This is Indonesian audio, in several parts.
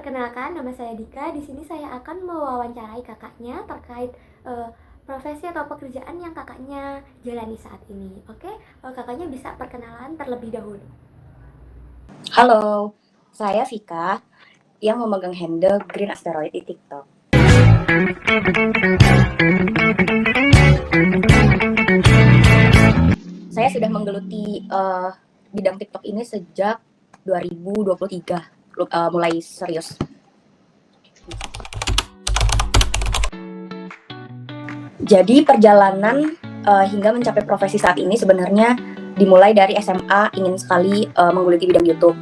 Perkenalkan, nama saya Dika. Di sini saya akan mewawancarai kakaknya terkait profesi atau pekerjaan yang kakaknya jalani saat ini. Oke, kakaknya bisa perkenalan terlebih dahulu. Halo, saya Vika yang memegang handle Green Asteroid di TikTok. Saya sudah menggeluti bidang TikTok ini sejak 2023, mulai serius. Jadi perjalanan hingga mencapai profesi saat ini sebenarnya dimulai dari SMA, ingin sekali menggeluti bidang YouTube.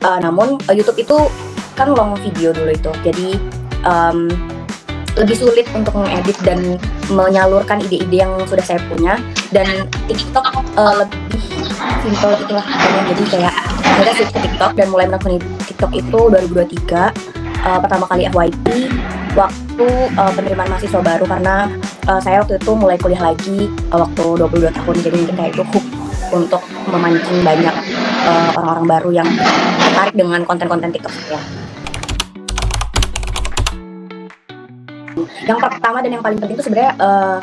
Namun YouTube itu kan long video dulu itu, jadi lebih sulit untuk mengedit dan menyalurkan ide-ide yang sudah saya punya. Dan TikTok lebih simple gitulah, jadi kayak saya switch ke TikTok dan mulai menekuni TikTok itu 2023. Pertama kali FYP waktu penerimaan mahasiswa baru, karena saya waktu itu mulai kuliah lagi waktu 22 tahun, jadi mungkin kayak itu hook untuk memancing banyak orang-orang baru yang tertarik dengan konten-konten TikTok saya. Yang pertama dan yang paling penting itu sebenarnya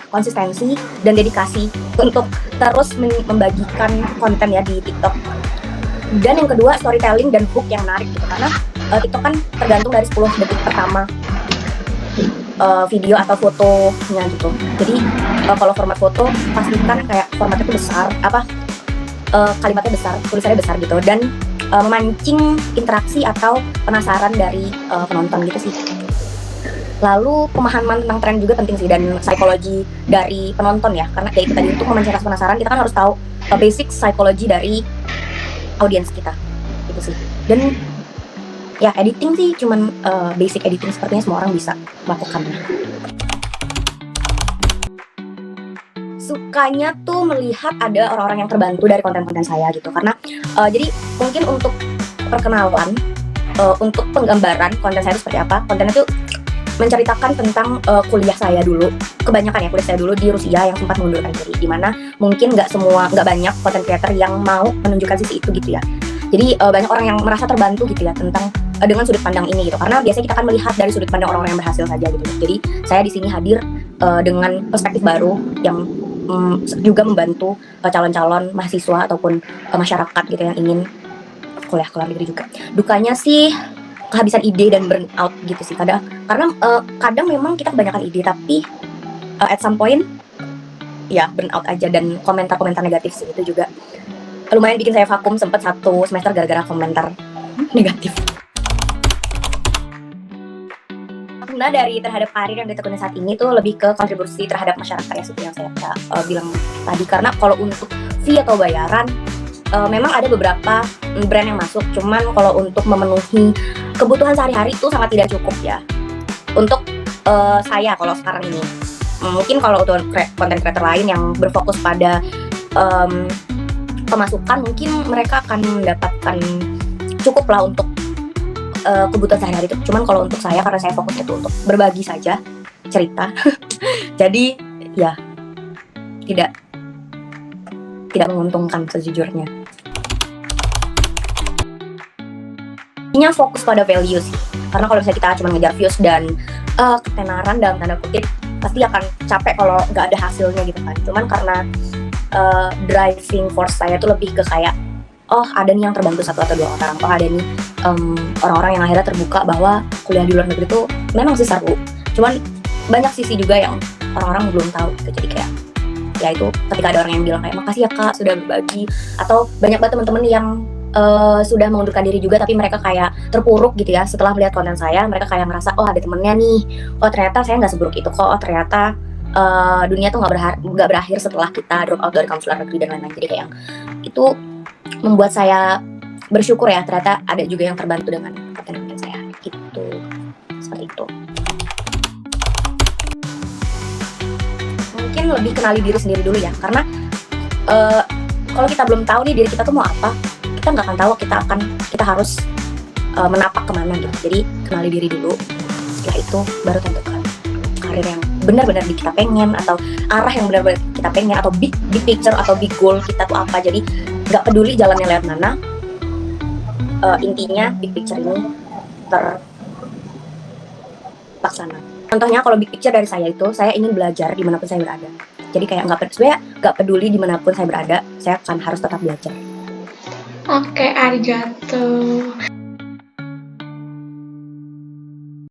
konsistensi dan dedikasi untuk terus membagikan konten ya di TikTok. Dan yang kedua, storytelling dan hook yang menarik gitu, karena TikTok kan tergantung dari 10 detik pertama video atau fotonya gitu. Jadi kalau format foto pastikan kayak formatnya itu besar, kalimatnya besar, tulisannya besar gitu, dan memancing interaksi atau penasaran dari penonton gitu sih. Lalu pemahaman tentang tren juga penting sih, dan psikologi dari penonton ya, karena kayak itu tadi, untuk memancing rasa penasaran kita kan harus tahu basic psikologi dari audiens kita gitu sih. Dan ya editing sih cuman basic editing, sepertinya semua orang bisa melakukannya. Sukanya tuh melihat ada orang-orang yang terbantu dari konten-konten saya gitu, karena jadi mungkin untuk perkenalan, untuk penggambaran konten saya itu seperti apa. Kontennya tuh menceritakan tentang kuliah saya dulu, kebanyakan ya kuliah saya dulu di Rusia yang sempat mengundurkan diri, dimana mungkin nggak banyak content creator yang mau menunjukkan sisi itu gitu ya. Jadi banyak orang yang merasa terbantu gitu ya tentang dengan sudut pandang ini gitu, karena biasanya kita akan melihat dari sudut pandang orang-orang yang berhasil saja gitu. Jadi saya di sini hadir dengan perspektif baru yang juga membantu calon-calon mahasiswa ataupun masyarakat gitu yang ingin kuliah ke luar negeri juga. Dukanya sih kehabisan ide dan burnout gitu sih karena kadang memang kita kebanyakan ide, tapi at some point ya burnout aja, dan komentar-komentar negatif sih itu juga lumayan bikin saya vakum, sempat 1 semester gara-gara komentar negatif. Nah, dari terhadap karir yang ditekuni saat ini tuh lebih ke kontribusi terhadap masyarakat ya, seperti yang saya bilang tadi. Karena kalau untuk fee atau bayaran memang ada beberapa brand yang masuk, cuman kalau untuk memenuhi kebutuhan sehari-hari itu sangat tidak cukup ya untuk saya kalau sekarang ini. Mungkin kalau untuk konten creator lain yang berfokus pada pemasukan, mungkin mereka akan mendapatkan cukup lah untuk kebutuhan sehari-hari itu. Cuman kalau untuk saya, karena saya fokus itu untuk berbagi saja cerita jadi ya tidak menguntungkan sejujurnya. Intinya fokus pada value sih, karena kalau misalnya kita cuma ngejar views dan ketenaran dalam tanda kutip, pasti akan capek kalau nggak ada hasilnya gitu kan. Cuman karena driving force saya tuh lebih ke kayak, oh ada nih yang terbantu 1 atau 2 orang, oh ada nih orang-orang yang akhirnya terbuka bahwa kuliah di luar negeri itu memang sih seru, cuman banyak sisi juga yang orang-orang belum tahu gitu. Jadi kayak ya itu, ketika ada orang yang bilang kayak makasih ya kak sudah berbagi, atau banyak banget teman-teman yang sudah mengundurkan diri juga tapi mereka kayak terpuruk gitu ya setelah melihat konten saya. Mereka kayak merasa, oh ada temennya nih, oh ternyata saya nggak seburuk itu kok, oh ternyata dunia tuh nggak berakhir setelah kita drop out dari kampus luar negeri dan lain-lain. Jadi kayak itu membuat saya bersyukur ya, ternyata ada juga yang terbantu dengan konten-konten saya gitu, seperti itu. Mungkin lebih kenali diri sendiri dulu ya, karena kalau kita belum tahu nih diri kita tuh mau apa, kita nggak akan tahu kita harus menapak kemana gitu. Jadi kenali diri dulu, setelah itu baru tentukan karir yang benar-benar kita pengen, atau arah yang benar-benar kita pengen, atau big picture atau big goal kita tuh apa. Jadi nggak peduli jalannya lewat mana, intinya big picture ini terlaksana. Contohnya kalau big picture dari saya itu, saya ingin belajar dimanapun saya berada. Jadi kayak sebenarnya nggak peduli dimanapun saya berada, saya akan harus tetap belajar. Oke, arigato.